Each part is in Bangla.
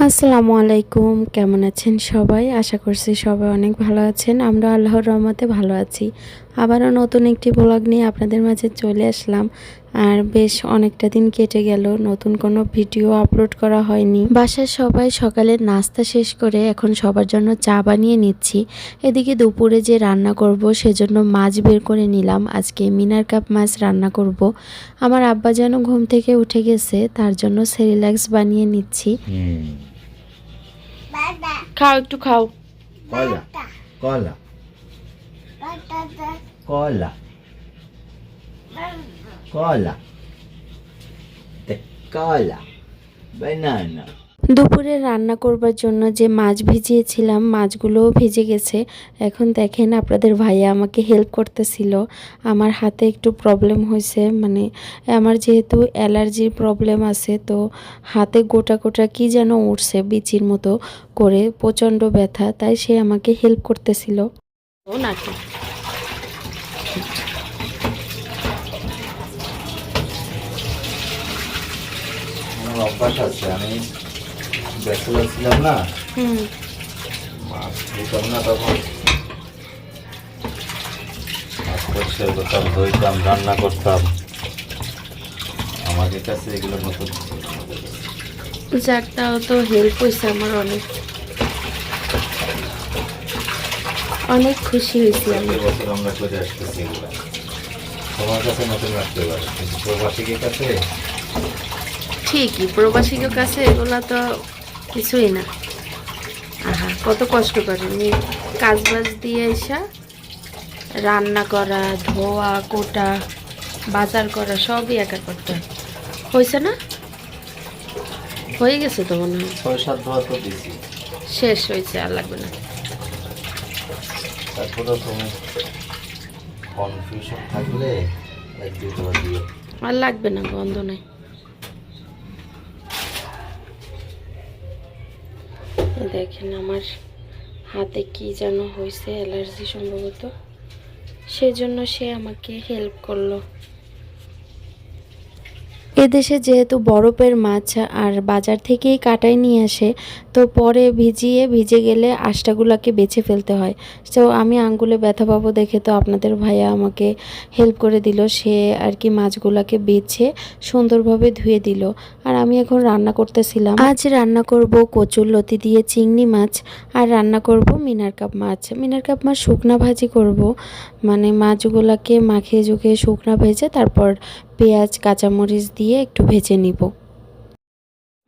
আসসালামু আলাইকুম, কেমন আছেন সবাই? আশা করছি সবাই অনেক ভালো আছেন। আমরা আল্লাহর রহমতে ভালো আছি। আবারও নতুন একটি ব্লগ নিয়ে আপনাদের মাঝে চলে আসলাম। আর বেশ অনেকটা দিন কেটে গেল, নতুন কোনো ভিডিও আপলোড করা হয়নি। বাসার সবাই সকালে নাস্তা শেষ করে এখন সবার জন্য চা বানিয়ে নিচ্ছি। এদিকে দুপুরে যে রান্না করব সেজন্য মাছ বের করে নিলাম। আজকে মিনার কাপ মাছ রান্না করব। আমার আব্বা যেন ঘুম থেকে উঠে গেছে, তার জন্য সেরিল্যাক্স বানিয়ে নিচ্ছি। খাও, একটু খাও। কলা কলা কলা কলা কলা বানানা। দুপুরে রান্না করবার জন্য যে মাছ ভিজিয়েছিলাম, মাছগুলোও ভিজে গেছে। এখন দেখেন আপনাদের ভাইয়া আমাকে হেল্প করতেছিল। আমার হাতে একটু প্রবলেম হয়েছে, মানে আমার যেহেতু অ্যালার্জির প্রবলেম আছে, তো হাতে গোটা গোটা কি যেন উঠছে বিচির মতো করে, প্রচণ্ড ব্যথা, তাই সে আমাকে হেল্প করতেছিল। ও নাকি আমার অভ্যাস আছে, আমি ব্যাচেলর ছিলাম না, মাছ দিতাম না তখন। মাছ পরিষ্কার করতাম, ধুইতাম, রান্না করতাম। আমাদের কাছে এগুলো নতুন ছিল। যাকটাও তো হেল্প হয়েছে, আমার অনেক অনেক খুশি হয়েছি আমি। প্রত্যেক বছর আমরা করে আসতেছি এগুলো। তোমার কাছে নতুন লাগতে পারে, কিন্তু প্রবাসীদের কাছে ঠিকই, প্রবাসীদের কাছে এগুলো তো কিছুই না। আহা, কত কষ্ট করে উনি কাজ বাজ দিয়ে এসা রান্না করা, ধোয়া, কোটা, বাজার করা সবই একা করতে হয়। হয়েছে না? হয়ে গেছে তো মনে হয়। 6-7 বার তো দিছি। শেষ হয়েছে, আর লাগবে না। তারপরে তুমি কনফিউশন থাকলে 1-2 বার দিও। আর লাগবে না, গন্ধ নেই। দেখেন আমার হাতে কি যেন হয়েছে, অ্যালার্জি সম্ভবত, সেজন্য সে আমাকে হেল্প করলো। এদেশে যেহেতু বরফের মাছ আর বাজার থেকেই কাটায় নিয়ে আসে, তো পরে ভিজে গেলে আঁশটাগুলোকে বেছে ফেলতে হয়। তো আমি আঙ্গুলে ব্যথা পাবো দেখে তো আপনাদের ভাইয়া আমাকে হেল্প করে দিল। সে আর কি মাছগুলোকে বেছে সুন্দরভাবে ধুয়ে দিল। আর আমি এখন রান্না করতেছিলাম। আজ রান্না করব কচুরলতি দিয়ে চিংড়ি মাছ, আর রান্না করব মিনার কাপ মাছ। মিনার কাপ মাছ শুকনা ভাজি করব, মানে মাছগুলোকে মাখিয়ে ঝুঁকিয়ে শুকনা ভেজে তারপর পেঁয়াজ কাঁচামরিচ দিয়ে একটু ভেজে নিব।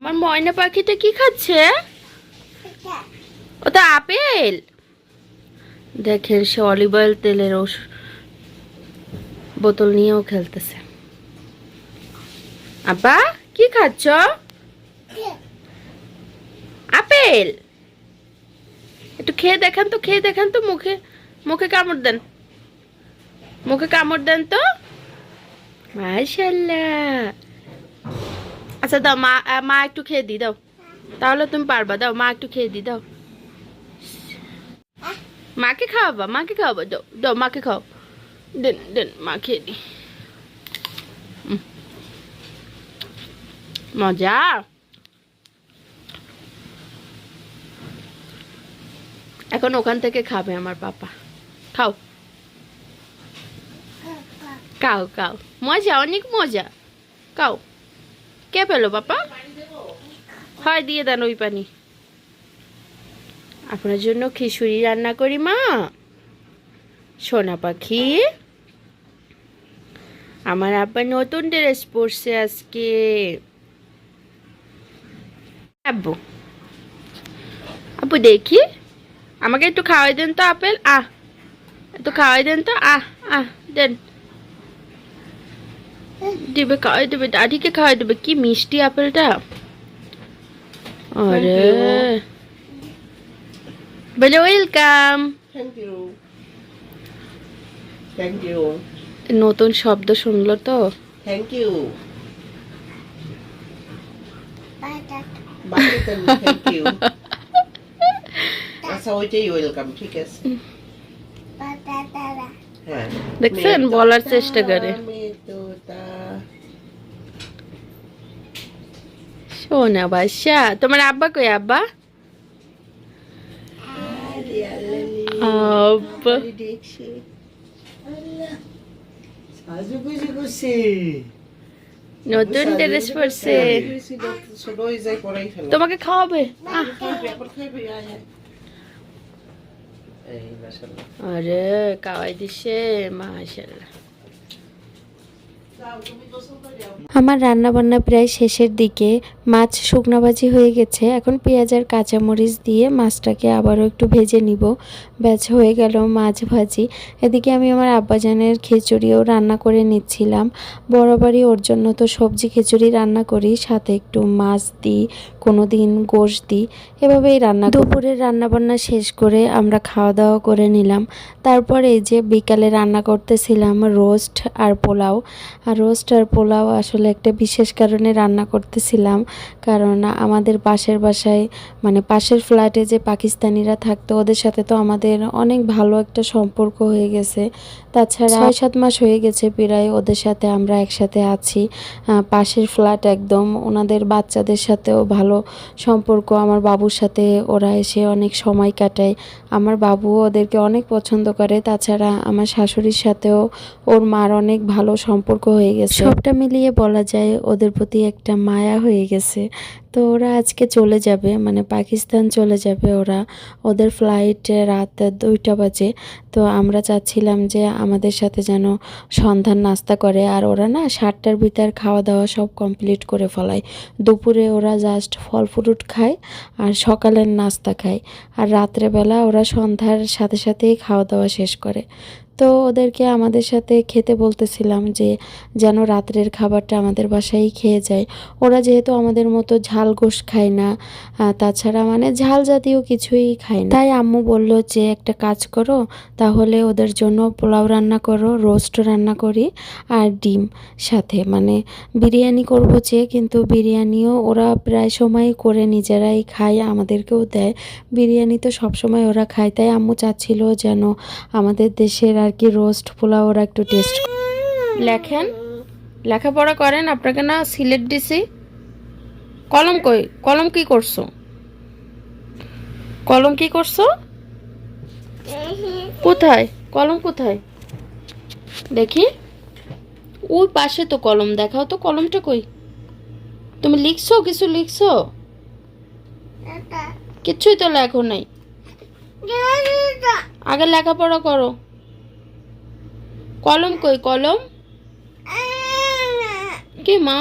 আমার ময়না পাখিটা কি খাচ্ছে? ওটা আপেল। দেখেন সে অলিভ অয়েল তেলের বোতল নিয়েও খেলতেছে। আব্বা কি খাচ্ছ? আপেল। একটু খেয়ে দেখান তো, খেয়ে দেখান তো, মুখে মুখে কামড় দেন, মুখে কামড় দেন তো। মাশাআল্লাহ। আচ্ছা দাও, মা মা একটু খেয়ে দি, দাও, তাহলে তুমি পারবা। দাও, মা একটু খেয়ে দি, দাও। মাকে খাওয়াবা, মাকে খাওয়াবা, দাও দাও, মাকে খাও। দেন দেন, মা খেয়ে দি। মজা। এখন ওখান থেকে খাবে আমার পাপা। খাও খাও খাও, মজা, অনেক মজা। খাও। কে পেলো পাপা? হয় দিয়ে দেন ওই পানি। আপনার জন্য খিচুড়ি রান্না করি মা। সোনা পাখি, আমার আব্বা নতুন ড্রেস পরছে আজকে। আব্বু, আব্বু দেখি, আমাকে একটু খাওয়াই দেন তো আপেল। একটু খাওয়াই দেন তো। দেন। দিবে, খাওয়াই দেবে, দাদিকে খাওয়াই দেবে। কি মিষ্টি আপেলটা। আরে বলে ওয়েলকাম। Thank you. নতুন শব্দ শুনলো তো। Thank you. Thank you. আচ্ছা ওইটাই ওয়েলকাম, ঠিক আছে। হ্যাঁ দেখছেন, বলার চেষ্টা করে। ও না বাসা, তোমার আব্বা কই? আব্বা আব্বা দেখছি সাজুগুজু করছে। নতুন ড্রেস পরছে, ছোট হয়ে যায় পড়াই ফেলো। তোমাকে খাওয়াবে। আবার খাইবে আয় আয়। এই মাশাআল্লাহ। আরে খাওয়াই দিছে মাশাআল্লাহ। আমার রান্না বান্না প্রায় শেষের দিকে, মাছ শুকনা ভাজি হয়ে গেছে। এখন পেঁয়াজ আর কাঁচামরিচ দিয়ে মাছটাকে আবারও একটু ভেজে নিব। ব্যাস হয়ে গেল মাছ ভাজি। এদিকে আমি আমার আব্বাজানের খিচুড়িও রান্না করে নিচ্ছিলাম। বরাবরই ওর জন্য তো সবজি খিচুড়ি রান্না করি, সাথে একটু মাছ দিই, কোনো দিন গোশ দিই, এভাবেই রান্না। দুপুরের রান্নাবান্না শেষ করে আমরা খাওয়া দাওয়া করে নিলাম। তারপরে এই যে বিকালে রান্না করতেছিলাম রোস্ট আর পোলাও। আর রোস্ট আর পোলাও আসলে একটা বিশেষ কারণে রান্না করতেছিলাম, কারণ আমাদের পাশের বাসায় মানে পাশের ফ্ল্যাটে যে পাকিস্তানিরা থাকতো ওদের সাথে তো আমাদের অনেক ভালো একটা সম্পর্ক হয়ে গেছে। তাছাড়া 6-7 মাস হয়ে গেছে প্রায় ওদের সাথে আমরা একসাথে আছি। পাশের ফ্ল্যাট একদম, ওনাদের বাচ্চাদের সাথেও ভালো সম্পর্ক। আমার বাবুর সাথে ওরা এসে অনেক সময় কাটায়, আমার বাবুও ওদেরকে অনেক পছন্দ করে। তাছাড়া আমার শাশুড়ির সাথেও ওর মার অনেক ভালো সম্পর্ক হয়ে গেছে। সবটা মিলিয়ে বলা যায় ওদের প্রতি একটা মায়া হয়ে গেছে। তো ওরা আজকে চলে যাবে, মানে পাকিস্তান চলে যাবে ওরা। ওদের ফ্লাইট রাত 2টা বাজে। তো আমরা চাচ্ছিলাম যে আমাদের সাথে যেন সন্ধ্যার নাস্তা করে, আর ওরা না 7টার ভিতর খাওয়া দাওয়া সব কমপ্লিট করে ফেলায়। দুপুরে ওরা জাস্ট ফল ফ্রুট খায় আর সকালের নাস্তা খায়, আর রাত্রেবেলা ওরা সন্ধ্যার সাথে সাথেই খাওয়া দাওয়া শেষ করে। তো ওদেরকে আমাদের সাথে খেতে বলতেছিলাম যে যেন রাত্রের খাবারটা আমাদের বাসায় খেয়ে যায়। ওরা যেহেতু আমাদের মতো ঝাল গোশ খায় না, তাছাড়া মানে ঝাল জাতীয় কিছুই খায় না, তাই আম্মু বলল যে একটা কাজ করো, তাহলে ওদের জন্য পোলাও রান্না করো, রোস্ট রান্না করি আর ডিম সাথে, মানে বিরিয়ানি করবো যে, কিন্তু বিরিয়ানিও ওরা প্রায় সময় করে নিজেরাই খায়, আমাদেরকেও দেয়। বিরিয়ানি তো সবসময় ওরা খায়, তাই আম্মু চাচ্ছিল যেন আমাদের দেশের আর কি রোস্ট পোলাও ওরা একটু টেস্ট। লেখেন, লেখাপড়া করেন, আপনাকে না সিলেট দিছি। কলম কই? কলম কি করছো? কলম কি করছো? কোথায় কলম? কোথায় দেখি? ওই পাশে তো কলম, দেখাও তো কলমটা কই। তুমি লিখছো? কিছু লিখছো? কিচ্ছুই তো লেখো নাই। আগে লেখাপড়া করো। কলম কই? কলম কি মা?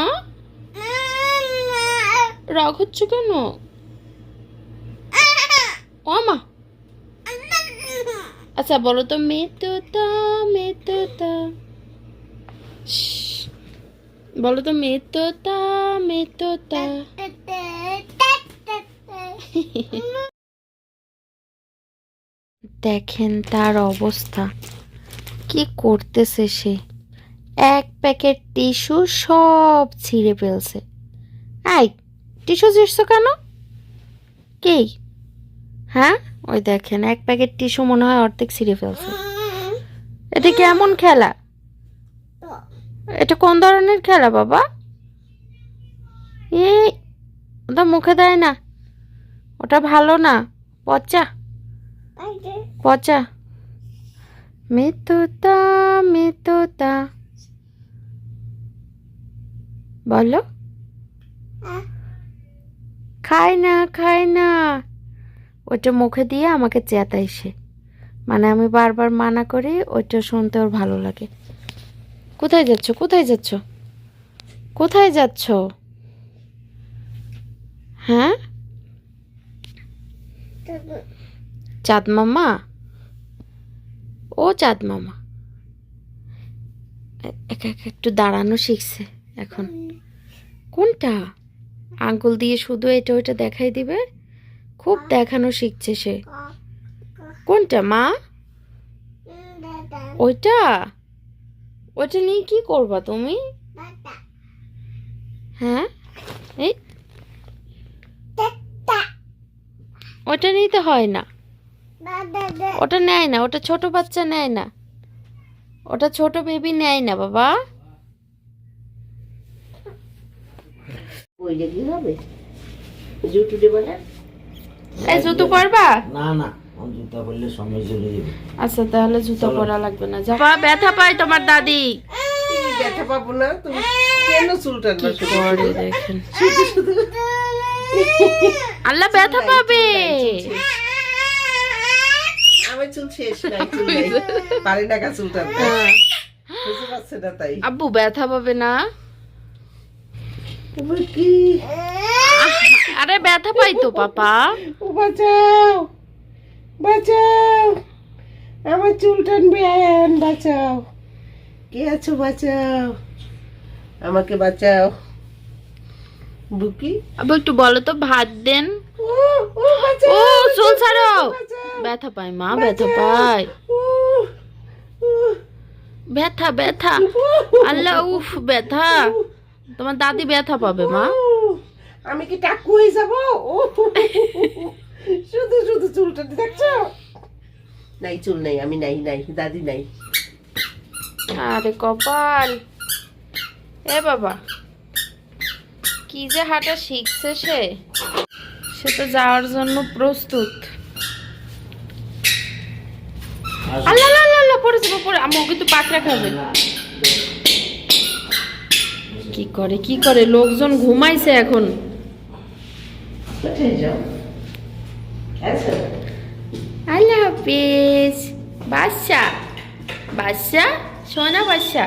রাগ হচ্ছে কেন? ও মা, আচ্ছা বলো তো, মেতোতা মেতোতা, বলো তো, মেতোতা মেতোতা। দেখেন তার অবস্থা, কি করতেছে সে। এক প্যাকেট টিস্যু সব ছিঁড়ে ফেলছে। এই টিস্যু ছিঁড়ছো কেন? কি? হ্যাঁ, ওই দেখেন এক প্যাকেট টিস্যু মনে হয় অর্ধেক ছিঁড়ে ফেলছে। এটা কেমন খেলা? এটা কোন ধরনের খেলা বাবা? এই ওটা মুখে দেয় না, ওটা ভালো না, পচা পচা। মেতোতা মেতোতা বলো। খায় না, খায় না, ওটা মুখে দিয়ে আমাকে চেতাইছে, মানে আমি বারবার মানা করি, ওইটা শুনতে ওর ভালো লাগে। কোথায় যাচ্ছ? কোথায় যাচ্ছ? কোথায় যাচ্ছ? হ্যাঁ, চাঁদ মামা, ও চাঁদ মামা একা একা একটু দাঁড়ানো শিখছে এখন। কোনটা? আঙ্গুল দিয়ে শুধু এটা ওইটা দেখাই দিবে, খুব দেখানো শিখছে সে। কোনটা মা? ওইটা? ওইটা নিয়ে কি করবা তুমি? হ্যাঁ, এই ওটা নিতে হয় না, ওটা নেয় না, ওটা ছোট বাচ্চা নেয় না, ওটা ছোট বেবি নেয় না বাবা। ওইটা কি হবে? জুতো দেবে না? এই জুতো পরবা? না না, আমার জুতা পরলে সময় চলে যাবে। আচ্ছা তাহলে জুতো পরা লাগবে না, যা। ব্যথা পায় তোমার দাদি। তুমি ব্যথা পাবো না, তুমি কেন চুলটা না শুধু করে দেখেন, শুধু আল্লাহ ব্যথা পাবে। আমার চুল শেষ নাই, চুল নাই, পারি না চুলটা হ্যাঁ। বুঝতে পারছে না তাই। আব্বু ব্যথা পাবে না? তোমার কি? আরে ব্যথা পাই তো পাপা। ও বাঁচাও, বাঁচাও, আমার চুল টানবে, আয়ান বাঁচাও, কে আছো বাঁচাও, আমাকে বাঁচাও। বুকি আব্বু একটু বলো তো, ভাত দেন। ও ও বাঁচাও, ও চুল ছাড়ো, বাঁচাও, ব্যথা পায় মা, ব্যথা পায়, ও, ও, ব্যথা ব্যথা। আল্লাহ, উফ ব্যথা। তোমার দাদি ব্যথা পাবে মা। ও, আমি কি টাকু হয়ে যাবো? ও, শুধু শুধু চুলটা দেখছো? নাই চুল নাই, আমি নাই, নাই দাদি নাই। আরে কপাল। এ বাবা, কি যে হাঁটা শিখছে সে, সে তো যাওয়ার জন্য প্রস্তুত। আল্লাহ আল্লাহ আল্লাহ, আল্লাহ, পড়ে যাবো, পড়ে। আম্মু কিন্তু পাকড়া খাবে। কি করে কি করে, লোকজন ঘুমাইছে এখন। কোথায় যাও? আচ্ছা, আল্লাহ হাফিজ বাচ্চা, বাচ্চা, সোনা বাচ্চা।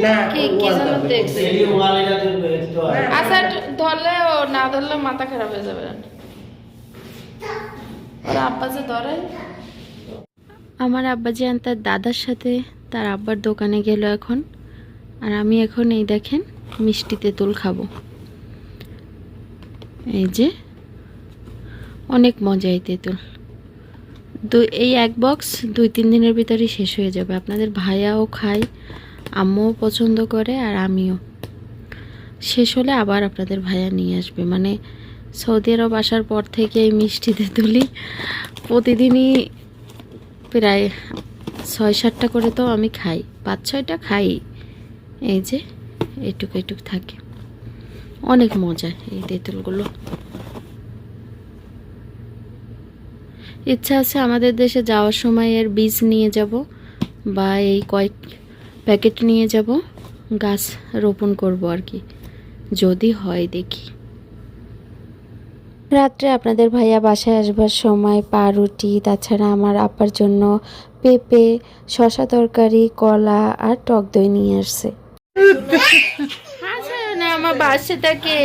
না কি কি যেন দেখছে। এই ওয়ালেটা ধরবে একটু আর। আচ্ছা ধরলে ও, না ধরলে মাথা খারাপ হয়ে যাবে। ওর আব্বা যে ধরে। আমার আব্বাজান তার দাদার সাথে তার আব্বার দোকানে গেল এখন, আর আমি এখন এই দেখেন মিষ্টি তেঁতুল খাবো। এই যে অনেক মজা এই তেঁতুল। এই এক বক্স 2-3 দিনের ভিতরেই শেষ হয়ে যাবে। আপনাদের ভাইয়াও খায়, আম্মুও পছন্দ করে, আর আমিও। শেষ হলে আবার আপনাদের ভাইয়া নিয়ে আসবে। মানে সৌদি আরব আসার পর থেকে এই মিষ্টি তেঁতুলি প্রতিদিনই প্রায় 6-7টা করে তো আমি খাই, 5-6টা খাই। এই যে এটুক এটুক থাকে, অনেক মজা এই তেঁতুলগুলো। ইচ্ছা আছে আমাদের দেশে যাওয়ার সময় এর বীজ নিয়ে যাব, বা এই কয়েক প্যাকেট নিয়ে যাব, গাছ রোপণ করব আর কি, যদি হয় দেখি। রাত্রে আপনাদের ভাইয়া বাসায় আসবার সময় পাউরুটি, তাছাড়া আমার আব্বার জন্য পেঁপে, শসা তরকারি, কলা আর টক দই নিয়ে আসছে। হাসে না আমার বাচ্চাটাকে,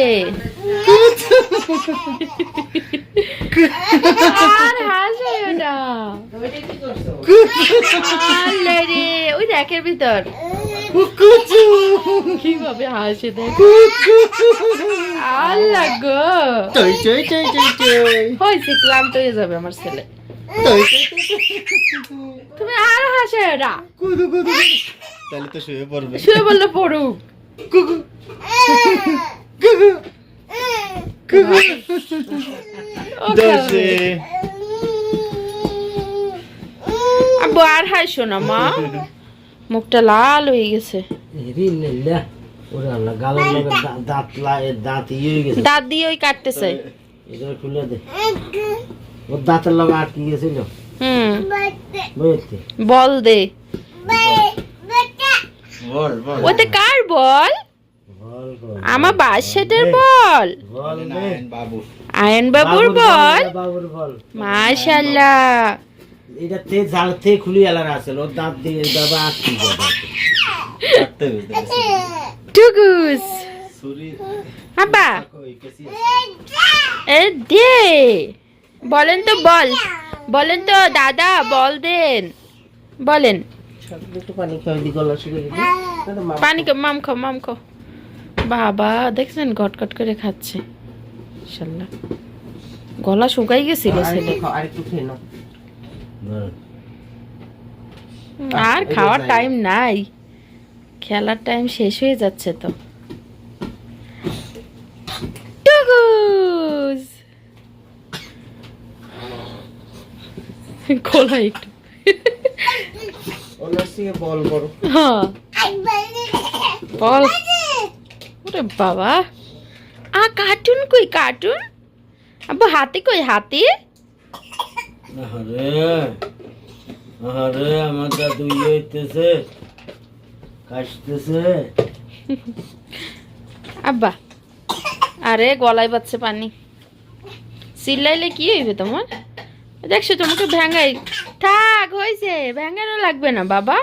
আর হাসে না। ওইটা কি করছো? আল্লাহ রে, ওই দেখের ভিতর কিভাবে হাসে দেখ। আল্লাহ গো, চই চই চই চই চই। হয়েছে, ক্লান্ত হয়ে যাবে আমার ছেলে। তুমি আর হাসে না, তাহলে তো শুয়ে পড়বে। শুয়ে বললে পড়ুক। আব্বু আর হাসো না মা, মুখটা লাল হয়ে গেছে। রিল্লাহ, ওরে আল্লাহ, গালের লগে দাঁত ইয়ে হয়ে গেছে। দাঁত দিয়ে ওই কাটতেছে। এটা খুলে দে, ওর দাঁতের লগে আটকে গেছিল। বুঝতে বল দে, বল বল ওতে কার বল? বল বল আমার বাচ্চাটার বল, বল দে বাবু, আয়ন বাবুর বল। বাবুর বল। মাশাআল্লাহ, এটা তে জাল তে খুলি আলার আছে, ওর দাঁত দিয়ে বাবা আটকে যাবে। কাটতে বুঝতে টুকুস ছুরি আব্বা, কই কেসি এ দে, বলেন তো, বলেন তো দাদা, বল দেন, বলেন। একটু পানি খাওয়াই দি, গলা শুকিয়ে গেছে। পানি খাও, মাম খাও। বাবা দেখছেন গটগট করে খাচ্ছে, ইনশাআল্লাহ। গলা শুকাই গেছিল ছেলে, আরেকটু খেয়ে নাও। আর খাওয়ার টাইম নাই, খেলার টাইম শেষ হয়ে যাচ্ছে তো। টুকুস খোলা একটু, ওনার থেকে বল বড়। হ্যাঁ বল। ওরে বাবা, কার্টুন কই কার্টুন? আব্বু হাতি কই হাতি? আরে আরে আমার দাদু ইয়ে হইতেছে, কাশতেছে। আব্বা আরে গলায় বাচ্ছে পানি, চিল্লাইলে কি হইবে তোমার? দেখছো তোমাকে ভ্যাঙ্গাই, থাক হয়েছে, ভ্যাঙ্গানো লাগবে না বাবা।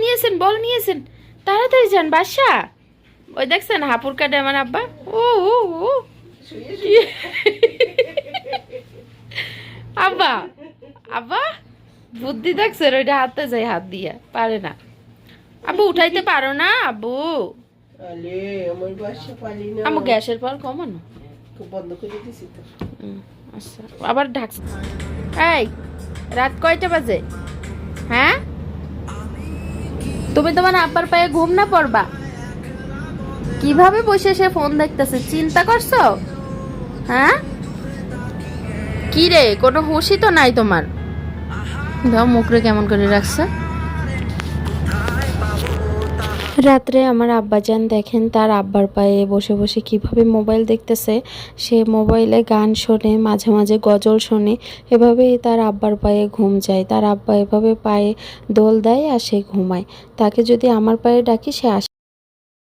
নিয়েছেন বল নিয়েছেন, তাড়াতাড়ি যান বাসা। ওই দেখছেন হাপুর কাটে আমার আব্বা। ও ও ও আব্বা আব্বা বুদ্ধি দেখছেন, ওইটা হাতে যায়, হাত দিয়ে পারে না। আব্বু উঠাইতে পারো না আব্বু? আলে আমার বাসা পালি না, আম্মু গ্যাসের পাল কমানো। খুব বন্ধ করে দিছি তো। আচ্ছা আবার ঢাকছে। এই রাত কয়টা বাজে? হ্যাঁ তুমি তোমার আব্বার পায়ে ঘুম না পড়বা? কিভাবে বসে সে ফোন দেখতেছে, চিন্তা করছো? হ্যাঁ কি রে, কোনো হুঁশই তো নাই তোমার। দাও মুখরে কেমন করে রাখছে। রাত্রে আমার আব্বাজান দেখেন তার আব্বার পায়ে বসে বসে কিভাবে মোবাইল দেখতেছে। সে মোবাইলে গান শোনে, মাঝে মাঝে গজল শোনে, এভাবেই তার আব্বার পায়ে ঘুম যায়। তার আব্বা এভাবে পায়ে দোল দেয় আর সে ঘুমায়। তাকে যদি আমার পায়ে ডাকি সে আসে।